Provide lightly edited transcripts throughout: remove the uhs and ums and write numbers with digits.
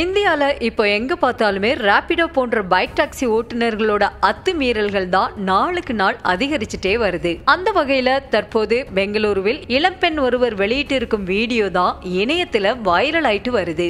இந்தியால இப்போ எங்க பார்த்தாலுமே ராபிடோ போன்ற பைக் டாக்ஸி ஓட்டுநர்களோட அத்துமீறல்கள் தான் நாளுக்கு நாள் அதிகரிச்சுட்டே வருது. அந்த வகையில தற்போது பெங்களூருவில் இளம்பெண் ஒருவர் வெளியிட்டு இருக்கும் வீடியோ தான் இணையத்துல வைரல் ஆயிட்டு வருது.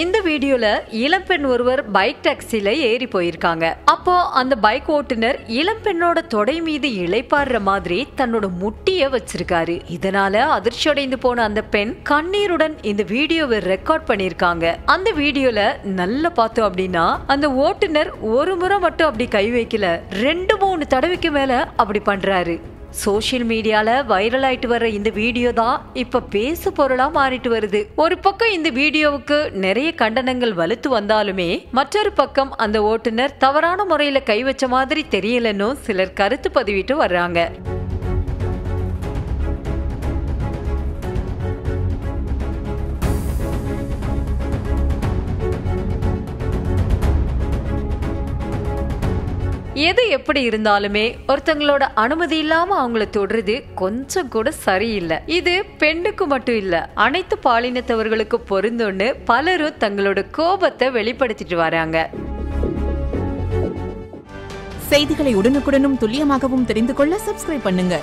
இந்த வீடியோல இளம்பெண் ஒருவர் பைக் டாக்ஸில ஏறி போயிருக்காங்க. அப்போ அந்த பைக் ஓட்டுநர் இளம்பெண்ணோட தொடை மீது இளைப்பாடுற மாதிரி தன்னோட முட்டிய வச்சிருக்காரு. இதனால அதிர்ச்சியடைந்து போன அந்த பெண் கண்ணீருடன் இந்த வீடியோவை ரெக்கார்ட் பண்ணிருக்காங்க. அந்த வீடியோல நல்லா பார்த்தோம் அப்படின்னா அந்த ஓட்டுநர் ஒரு முறை மட்டும் அப்படி கை வைக்கல, 2-3 தடவைக்கு மேல அப்படி பண்றாரு. சோசியல் மீடியால வைரல் ஆயிட்டு வர்ற இந்த வீடியோ தான் இப்ப பேசு பொருளா மாறிட்டு வருது. ஒரு பக்கம் இந்த வீடியோவுக்கு நிறைய கண்டனங்கள் வலுத்து வந்தாலுமே மற்றொரு பக்கம் அந்த ஓட்டுநர் தவறான முறையில கை வச்ச மாதிரி தெரியலன்னு சிலர் கருத்து பதிவிட்டு வர்றாங்க. எது எப்படி இருந்தாலுமே ஒருத்தங்களோட அனுமதி இல்லாம அவங்கள தொடுறது கொஞ்சம் கூட சரியில்லை. இது பெண்ணுக்கு மட்டும் இல்ல, அனைத்து பாலினத்தவர்களுக்கு பொருந்தும்னு பலரும் தங்களோட கோபத்தை வெளிப்படுத்திட்டு வராங்க. செய்திகளை உடனுக்குடனும் துல்லியமாகவும் தெரிந்து கொள்ள சப்ஸ்கிரைப் பண்ணுங்க.